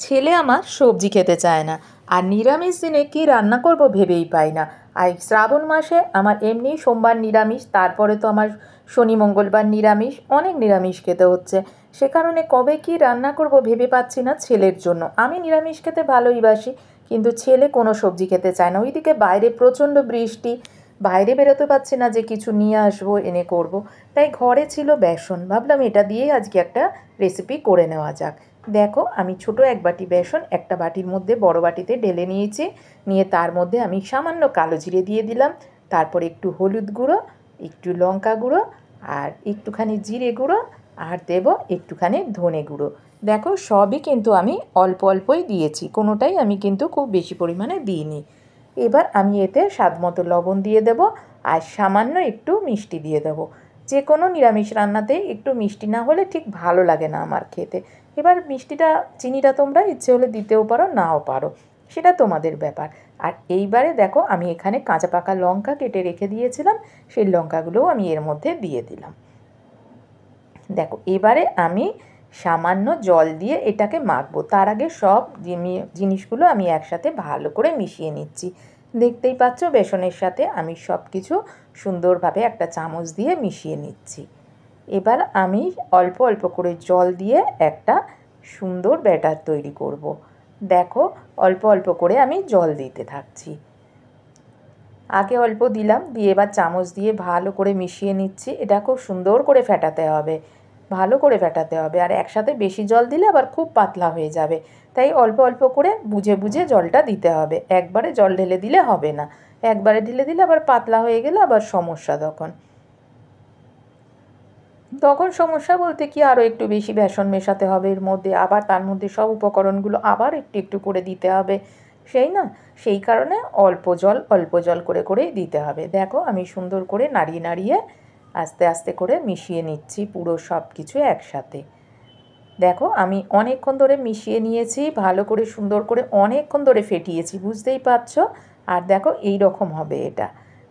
ছেলে আমার সবজি খেতে চায় না, আর নিরামিষ দিনে কী রান্না করব ভেবেই পাই না। আর শ্রাবণ মাসে আমার এমনি সোমবার নিরামিষ, তারপরে তো আমার শনি মঙ্গলবার নিরামিষ, অনেক নিরামিষ খেতে হচ্ছে। সে কারণে কবে কী রান্না করব ভেবে পাচ্ছি না ছেলের জন্য। আমি নিরামিষ খেতে ভালোই বাসি, কিন্তু ছেলে কোনো সবজি খেতে চায় না। ওইদিকে বাইরে প্রচণ্ড বৃষ্টি, বাইরে বেরোতে পারছি না যে কিছু নিয়ে আসবো এনে করব। তাই ঘরে ছিল বেসন, ভাবলাম এটা দিয়েই আজকে একটা রেসিপি করে নেওয়া যাক। দেখো, আমি ছোট এক বাটি বেসন একটা বাটির মধ্যে বড় বাটিতে ঢেলে নিয়েছি। নিয়ে তার মধ্যে আমি সামান্য কালো জিরে দিয়ে দিলাম, তারপর একটু হলুদ গুঁড়ো, একটু লঙ্কা গুঁড়ো, আর একটুখানি জিরে গুঁড়ো, আর দেব একটুখানি ধনে গুঁড়ো। দেখো, সবই কিন্তু আমি অল্প অল্পই দিয়েছি, কোনোটাই আমি কিন্তু খুব বেশি পরিমাণে দিইনি। এবার আমি এতে স্বাদ মতো লবণ দিয়ে দেব, আর সামান্য একটু মিষ্টি দিয়ে দেবো। যে কোনো নিরামিষ রান্নাতে একটু মিষ্টি না হলে ঠিক ভালো লাগে না আমার খেতে। এবার মিষ্টিটা, চিনিটা তোমরা ইচ্ছে হলে দিতেও পারো, নাও পারো, সেটা তোমাদের ব্যাপার। আর এইবারে দেখো, আমি এখানে কাঁচা পাকা লঙ্কা কেটে রেখে দিয়েছিলাম, সেই লঙ্কাগুলোও আমি এর মধ্যে দিয়ে দিলাম। দেখো, এবারে আমি সামান্য জল দিয়ে এটাকে মাখবো। তার আগে সব জিনিসগুলো আমি একসাথে ভালো করে মিশিয়ে নিচ্ছি। দেখতেই পাচ্ছ, বেসনের সাথে আমি সব কিছু সুন্দরভাবে একটা চামচ দিয়ে মিশিয়ে নিচ্ছি। এবার আমি অল্প অল্প করে জল দিয়ে একটা সুন্দর ব্যাটার তৈরি করব। দেখো, অল্প অল্প করে আমি জল দিতে থাকছি। আগে অল্প দিলাম, দিয়ে এবার চামচ দিয়ে ভালো করে মিশিয়ে নিচ্ছি। এটা খুব সুন্দর করে ফেটাতে হবে, ভালো করে ফেটাতে হবে। আর একসাথে বেশি জল দিলে আবার খুব পাতলা হয়ে যাবে, তাই অল্প অল্প করে বুঝে বুঝে জলটা দিতে হবে। একবারে জল ঢেলে দিলে হবে না, একবারে ঢেলে দিলে আবার পাতলা হয়ে গেলে আবার সমস্যা। তখন সমস্যা বলতে কি, আরও একটু বেশি বেসন মেশাতে হবে এর মধ্যে, আবার তার মধ্যে সব উপকরণগুলো আবার একটু একটু করে দিতে হবে, সেই কারণে অল্প জল করে করেই দিতে হবে। দেখো, আমি সুন্দর করে নাড়িয়ে নাড়িয়ে আস্তে আস্তে করে মিশিয়ে নিচ্ছি পুরো সব কিছু একসাথে। দেখো, আমি অনেকক্ষণ ধরে মিশিয়ে নিয়েছি, ভালো করে সুন্দর করে অনেকক্ষণ ধরে ফেটিয়েছি, বুঝতেই পারছো। আর দেখো, এই রকম হবে এটা,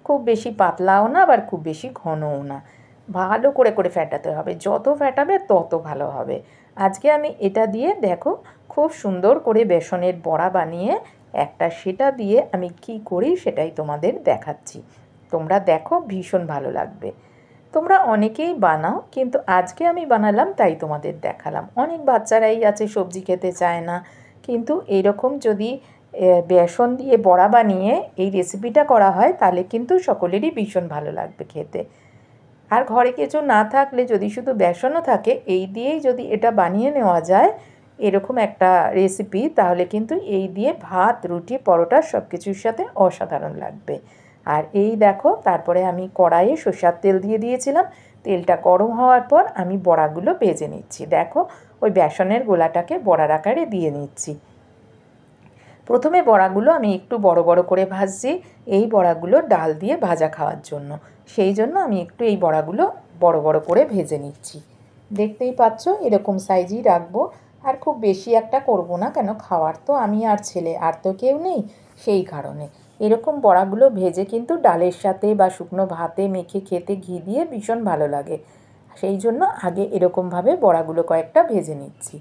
খুব বেশি পাতলাও না আবার খুব বেশি ঘনও না। ভালো করে করে ফেটাতে হবে, যত ফেটাবে তত ভালো হবে। আজকে আমি এটা দিয়ে দেখো খুব সুন্দর করে বেসনের বড়া বানিয়ে সেটা দিয়ে আমি কি করি সেটাই তোমাদের দেখাচ্ছি। তোমরা দেখো, ভীষণ ভালো লাগবে। তোমরা অনেকেই বানাও, কিন্তু আজকে আমি বানালাম তাই তোমাদের দেখালাম। অনেক বাচ্চারাই আছে সবজি খেতে চায় না, কিন্তু এইরকম যদি বেসন দিয়ে বড়া বানিয়ে এই রেসিপিটা করা হয় তাহলে কিন্তু সকলেরই ভীষণ ভালো লাগবে খেতে। আর ঘরে কিছু না থাকলে যদি শুধু বেসনও থাকে, এই দিয়েই যদি এটা বানিয়ে নেওয়া যায় এরকম একটা রেসিপি, তাহলে কিন্তু এই দিয়ে ভাত, রুটি, পরোটা সব কিছুর সাথে অসাধারণ লাগবে। আর এই দেখো, তারপরে আমি কড়াইয়ে সরষের তেল দিয়ে দিয়েছিলাম। তেলটা গরম হওয়ার পর আমি বড়াগুলো ভেজে নিচ্ছি। দেখো, ওই বেসনের গোলাটাকে বড়ার আকারে দিয়ে নিচ্ছি। প্রথমে বড়াগুলো আমি একটু বড় বড় করে ভাজছি, এই বড়াগুলো ডাল দিয়ে ভাজা খাওয়ার জন্য। সেই জন্য আমি একটু এই বড়াগুলো বড় বড় করে ভেজে নিচ্ছি। দেখতেই পাচ্ছ, এরকম সাইজই রাখবো, আর খুব বেশি একটা করব না, কেন খাওয়ার তো আমি আর ছেলে, আর তো কেউ নেই। সেই কারণে এরকম বড়াগুলো ভেজে কিন্তু ডালের সাথে বা শুকনো ভাতে মেখে খেতে ঘি দিয়ে ভীষণ ভালো লাগে। সেই জন্য আগে এরকমভাবে বড়াগুলো কয়েকটা ভেজে নিচ্ছি।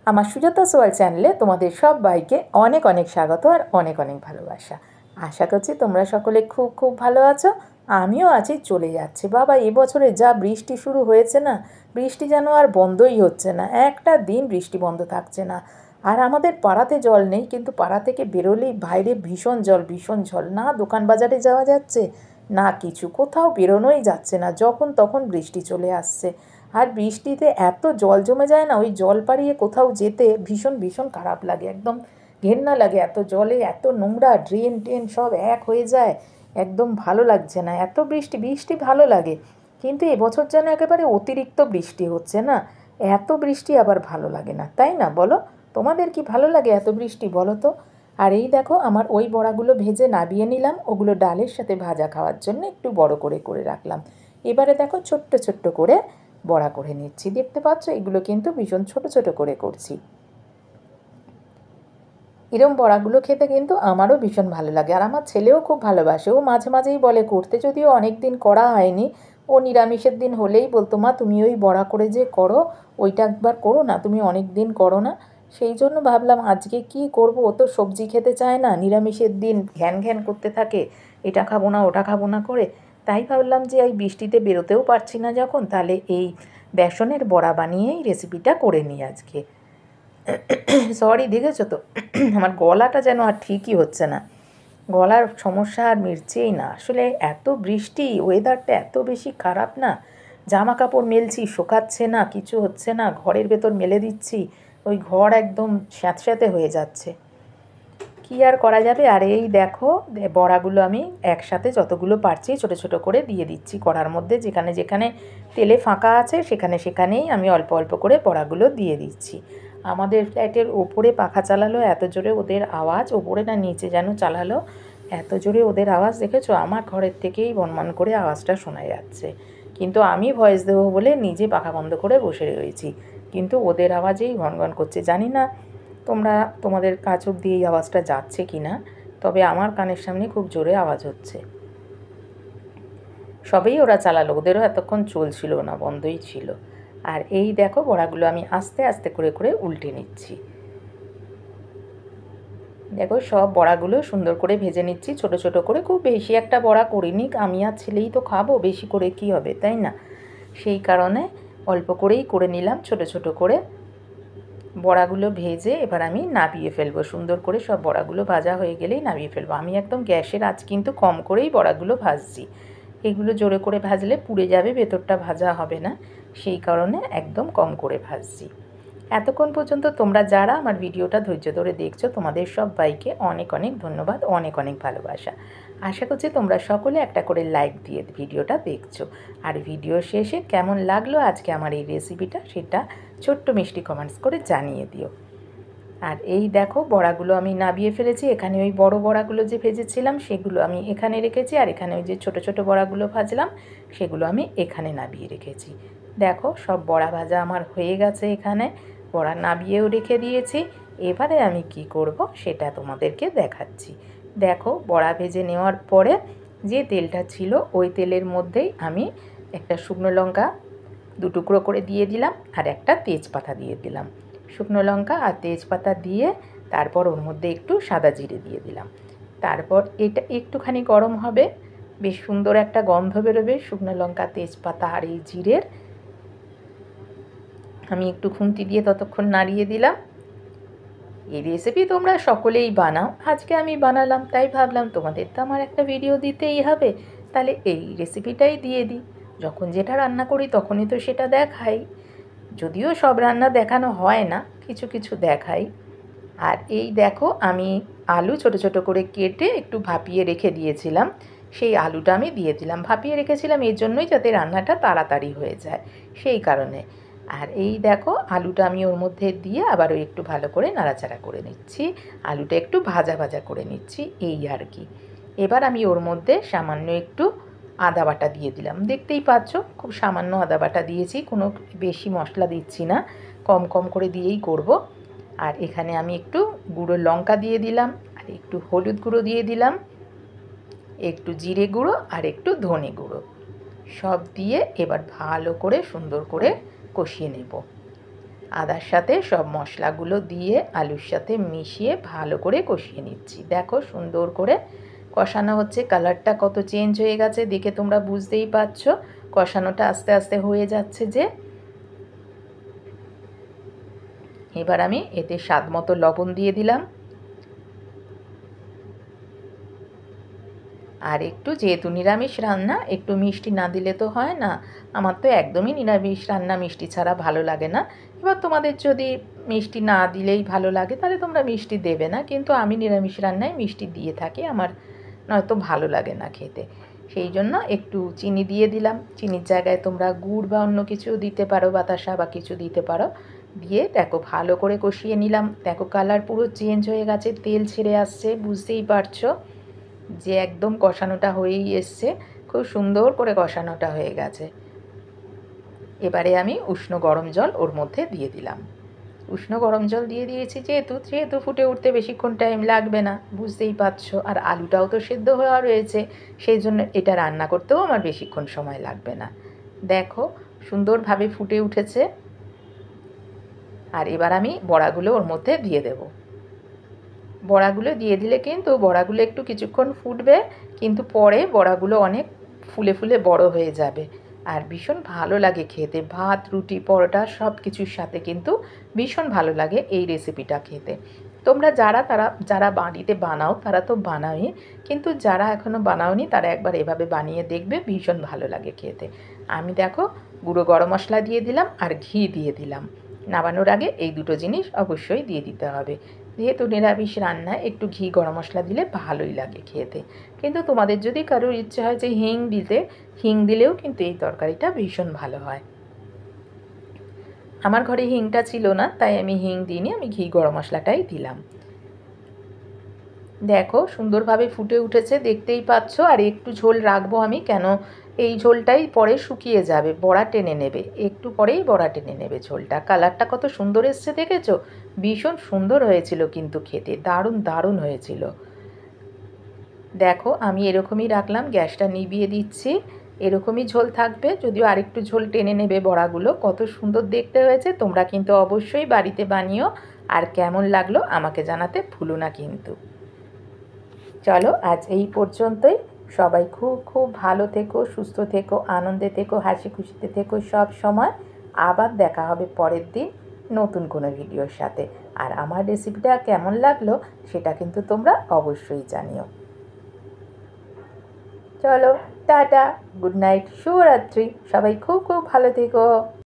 আমার সুজাতা সোয়াল চ্যানেলে তোমাদের সবাইকে অনেক অনেক স্বাগত আর অনেক অনেক ভালোবাসা। আশা করছি তোমরা সকলে খুব খুব ভালো আছো। আমিও আছি, চলে যাচ্ছে। বাবা, এবছরে যা বৃষ্টি শুরু হয়েছে না, বৃষ্টি যেন আর বন্ধই হচ্ছে না, একটা দিন বৃষ্টি বন্ধ থাকছে না। আর আমাদের পাড়াতে জল নেই, কিন্তু পাড়া থেকে বেরোলেই বাইরে ভীষণ জল, ভীষণ জল। না দোকান বাজারে যাওয়া যাচ্ছে, না কিছু, কোথাও বেরোনোই যাচ্ছে না, যখন তখন বৃষ্টি চলে আসছে। আর বৃষ্টিতে এত জল জমে যায় না, ওই জল পাড়িয়ে কোথাও যেতে ভীষণ ভীষণ খারাপ লাগে, একদম ঘেন্না লাগে। এত জলে এত নোংরা, ড্রেন টেন সব এক হয়ে যায়, একদম ভালো লাগছে না। এত বৃষ্টি, বৃষ্টি ভালো লাগে, কিন্তু এবছর যেন একেবারে অতিরিক্ত বৃষ্টি হচ্ছে না। এত বৃষ্টি আবার ভালো লাগে না, তাই না বলো? তোমাদের কি ভালো লাগে এত বৃষ্টি, বলো তো? আর এই দেখো, আমার ওই বড়াগুলো ভেজে নাবিয়ে নিলাম, ওগুলো ডালের সাথে ভাজা খাওয়ার জন্য একটু বড় করে করে রাখলাম। এবারে দেখো, ছোট্ট ছোট্ট করে বড়া করে নিচ্ছি। দেখতে পাচ্ছ, এগুলো কিন্তু ভীষণ ছোট ছোট করে করছি। এরম বড়াগুলো খেতে কিন্তু আমারও ভীষণ ভালো লাগে, আর আমার ছেলেও খুব ভালোবাসে। ও মাঝে মাঝেই বলে করতে, যদিও অনেক দিন করা হয়নি। ও ও নিরামিষের দিন হলেই বলতো, মা তুমি ওই বড়া করে যে করো ওইটা একবার করো না, তুমি অনেক দিন করো না। সেই জন্য ভাবলাম আজকে কি করব, ও তো সবজি খেতে চায় না, নিরামিষের দিন ঘ্যান ঘ্যান করতে থাকে, এটা খাবো না ওটা খাবো না করে। তাই ভাবলাম যে এই বৃষ্টিতে বেরোতেও পারছি না যখন, তাহলে এই বেসনের বড়া বানিয়েই রেসিপিটা করে নিই আজকে। সরি, দেখেছো তো আমার গলাটা যেন আর ঠিকই হচ্ছে না, গলার সমস্যা আর মিটছেই না। আসলে এত বৃষ্টি, ওয়েদারটা এত বেশি খারাপ না, জামা কাপড় মেলছি শোকাচ্ছে না, কিছু হচ্ছে না, ঘরের ভেতর মেলে দিচ্ছি, ওই ঘর একদম স্যাঁতস্যাঁতে হয়ে যাচ্ছে। কী আর করা যাবে। আর এই দেখো বড়াগুলো আমি একসাথে যতগুলো পারছি ছোটো ছোটো করে দিয়ে দিচ্ছি কড়ার মধ্যে, যেখানে যেখানে তেলে ফাঁকা আছে সেখানে সেখানেই আমি অল্প অল্প করে বড়াগুলো দিয়ে দিচ্ছি। আমাদের ফ্ল্যাটের ওপরে পাখা চালালো, এত জোরে ওদের আওয়াজ, ওপরে না নিচে যেন চালালো, এত জোরে ওদের আওয়াজ দেখেছো, আমার ঘরের থেকেই বনবন করে আওয়াজটা শোনা যাচ্ছে। কিন্তু আমি ভয়েস দেবো বলে নিজে পাখা বন্ধ করে বসে রয়েছি, কিন্তু ওদের আওয়াজেই ঘনঘন করছে। জানি না তোমাদের কাছ অব্দি এই আওয়াজটা যাচ্ছে কি না, তবে আমার কানের সামনে খুব জোরে আওয়াজ হচ্ছে। সবেই ওরা চালালো, ওদেরও এতক্ষণ চলছিল না, বন্ধই ছিল। আর এই দেখো বড়াগুলো আমি আস্তে আস্তে করে করে উল্টে নিচ্ছি। দেখো সব বড়াগুলো সুন্দর করে ভেজে নিচ্ছি ছোট ছোট করে, খুব বেশি একটা বড়া করিনি, আমি আর ছেলেই তো খাবো, বেশি করে কি হবে তাই না, সেই কারণে অল্প করেই করে নিলাম ছোট ছোট করে। বড়াগুলো ভেজে এবার আমি নাবিয়ে ফেলবো, সুন্দর করে সব বড়াগুলো ভাজা হয়ে গেলেই নাবিয়ে ফেলবো। আমি একদম গ্যাসের আঁচ কিন্তু কম করেই বড়াগুলো ভাজছি, এগুলো জোরে করে ভাজলে পুড়ে যাবে, ভেতরটা ভাজা হবে না, সেই কারণে একদম কম করে ভাজছি। এতক্ষণ পর্যন্ত তোমরা যারা আমার ভিডিওটা ধৈর্য ধরে দেখছো, তোমাদের সবাইকে অনেক অনেক ধন্যবাদ, অনেক অনেক ভালোবাসা। আশা করছি তোমরা সকলে একটা করে লাইক দিয়ে ভিডিওটা দেখছো। আর ভিডিও শেষে কেমন লাগলো আজকে আমার এই রেসিপিটা সেটা ছোট্ট মিষ্টি কমেন্টস করে জানিয়ে দিও। আর এই দেখো বড়াগুলো আমি নাবিয়ে ফেলেছি, এখানে ওই বড় বড়াগুলো যে ভেজেছিলাম সেগুলো আমি এখানে রেখেছি, আর এখানে ওই যে ছোট ছোট বড়াগুলো ভাজলাম সেগুলো আমি এখানে নাবিয়ে রেখেছি। দেখো সব বড়া ভাজা আমার হয়ে গেছে, এখানে বড়া নাবিয়েও রেখে দিয়েছি। এবারে আমি কি করব সেটা তোমাদেরকে দেখাচ্ছি। দেখো বড়া ভেজে নেওয়ার পরে যে তেলটা ছিল ওই তেলের মধ্যেই আমি একটা শুকনো লঙ্কা 2 টুকরো করে দিয়ে দিলাম, আর একটা তেজপাতা দিয়ে দিলাম। শুকনো লঙ্কা আর তেজপাতা দিয়ে তারপর ওর মধ্যে একটু সাদা জিরে দিয়ে দিলাম। তারপর এটা একটুখানি গরম হবে, বেশ সুন্দর একটা গন্ধ বেরোবে শুকনো লঙ্কা তেজপাতা আর এই জিরের। আমি একটু খুন্তি দিয়ে ততক্ষণ নাড়িয়ে দিলাম। এই রেসিপি তোমরা সকলেই বানাও, আজকে আমি বানালাম তাই ভাবলাম তোমাদের তো আমার একটা ভিডিও দিতেই হবে, তাহলে এই রেসিপিটাই দিয়ে দিই। যখন যেটা রান্না করি তখনই তো সেটা দেখাই, যদিও সব রান্না দেখানো হয় না, কিছু কিছু দেখাই। আর এই দেখো আমি আলু ছোট ছোট করে কেটে একটু ভাপিয়ে রেখে দিয়েছিলাম, সেই আলুটা আমি দিয়ে দিলাম। ভাপিয়ে রেখেছিলাম এর জন্যই যাতে রান্নাটা তাড়াতাড়ি হয়ে যায়, সেই কারণে। আর এই দেখো আলুটা আমি ওর মধ্যে দিয়ে আবারও একটু ভালো করে নাড়াচাড়া করে নিচ্ছি, আলুটা একটু ভাজা ভাজা করে নিচ্ছি, এই আর কি। এবার আমি ওর মধ্যে সামান্য একটু আদা বাটা দিয়ে দিলাম, দেখতেই পাচ্ছ খুব সামান্য আদা বাটা দিয়েছি, কোনো বেশি মশলা দিচ্ছি না, কম কম করে দিয়েই করব। আর এখানে আমি একটু গুঁড়ো লঙ্কা দিয়ে দিলাম, আর একটু হলুদ গুঁড়ো দিয়ে দিলাম, একটু জিরে গুঁড়ো আর একটু ধনে গুঁড়ো, সব দিয়ে এবার ভালো করে সুন্দর করে কষিয়ে নেব। আদার সাথে সব মশলাগুলো দিয়ে আলুর সাথে মিশিয়ে ভালো করে কষিয়ে নিচ্ছি। দেখো সুন্দর করে কষানো হচ্ছে, কালারটা কত চেঞ্জ হয়ে গেছে দেখে তোমরা বুঝতেই পারছো, কষানোটা আস্তে আস্তে হয়ে যাচ্ছে যে। এবার আমি এতে স্বাদ মতো লবণ দিয়ে দিলাম, আর একটু, যেহেতু নিরামিষ রান্না একটু মিষ্টি না দিলে তো হয় না, আমার তো একদমই নিরামিষ রান্না মিষ্টি ছাড়া ভালো লাগে না। এবার তোমাদের যদি মিষ্টি না দিলেই ভালো লাগে তাহলে তোমরা মিষ্টি দেবে না, কিন্তু আমি নিরামিষ রান্নায় মিষ্টি দিয়ে থাকি, আমার নয়তো ভালো লাগে না খেতে, সেই জন্য একটু চিনি দিয়ে দিলাম। চিনির জায়গায় তোমরা গুড় বা অন্য কিছু দিতে পারো, বাতাসা বা কিছু দিতে পারো। দিয়ে দেখো ভালো করে কষিয়ে নিলাম। দেখো কালার পুরো চেঞ্জ হয়ে গেছে, তেল ছেড়ে আসছে, বুঝতেই পারছো যে একদম কষানোটা হয়েই এসছে, খুব সুন্দর করে কষানোটা হয়ে গেছে। এবারে আমি উষ্ণ গরম জল ওর মধ্যে দিয়ে দিলাম। উষ্ণ গরম জল দিয়ে দিয়েছি যেহেতু যেহেতু ফুটে উঠতে বেশিক্ষণ টাইম লাগবে না, বুঝতেই পারছো। আর আলুটাও তো সেদ্ধ হওয়া রয়েছে, সেই জন্য এটা রান্না করতেও আমার বেশিক্ষণ সময় লাগবে না। দেখো সুন্দরভাবে ফুটে উঠেছে। আর এবার আমি বড়াগুলো ওর মধ্যে দিয়ে দেব। বড়াগুলো দিয়ে দিলে কিন্তু বড়াগুলো একটু কিছুক্ষণ ফুটবে, কিন্তু পরে বড়াগুলো অনেক ফুলে ফুলে বড় হয়ে যাবে। আর ভীষণ ভালো লাগে খেতে, ভাত রুটি পরোটা সব কিছুর সাথে কিন্তু ভীষণ ভালো লাগে এই রেসিপিটা খেতে। তোমরা যারা বাড়িতে বানাও তারা তো বানাওই, কিন্তু যারা এখনও বানাওনি তারা একবার এভাবে বানিয়ে দেখবে, ভীষণ ভালো লাগে খেতে। আমি দেখো গুঁড়ো গরম মশলা দিয়ে দিলাম আর ঘি দিয়ে দিলাম। নামানোর আগে এই দুটো জিনিস অবশ্যই দিয়ে দিতে হবে। যেহেতু নিরামিষ রান্না একটু ঘি গরম মশলা দিলে ভালোই লাগে খেতে। কিন্তু তোমাদের যদি কারোর ইচ্ছে হয় যে হিং দিতে, হিং দিলেও কিন্তু এই তরকারিটা ভীষণ ভালো হয়। আমার ঘরে হিংটা ছিল না, তাই আমি হিং দিইনি, আমি ঘি গরম মশলাটাই দিলাম। দেখো সুন্দরভাবে ফুটে উঠেছে, দেখতেই পাচ্ছ। আর একটু ঝোল রাখবো আমি, কেন এই ঝোলটাই পরে শুকিয়ে যাবে, বড়া টেনে নেবে, একটু পরেই বড়া টেনে নেবে ঝোলটা। কালারটা কত সুন্দর এসছে দেখেছো? ভীষণ সুন্দর হয়েছিল কিন্তু খেতে, দারুণ দারুণ হয়েছিল। দেখো আমি এরকমই রাখলাম, গ্যাসটা নিভিয়ে দিচ্ছি। এরকমই ঝোল থাকবে, যদিও আরেকটু ঝোল টেনে নেবে বড়াগুলো। কত সুন্দর দেখতে হয়েছে, তোমরা কিন্তু অবশ্যই বাড়িতে বানিও। আর কেমন লাগলো আমাকে জানাতে ভুলো না কিন্তু। চলো আজ এই পর্যন্তই। সবাই খুব খুব ভালো থেকো, সুস্থ থেকো, আনন্দে থেকো, হাসি খুশিতে থেকো সব সময়। আবার দেখা হবে পরের দিন নতুন কোনো ভিডিওর সাথে। আর আমার রেসিপিটা কেমন লাগলো সেটা কিন্তু তোমরা অবশ্যই জানিও। চলো টাটা, গুড নাইট, শুভরাত্রি, সবাই খুব খুব ভালো থেকো।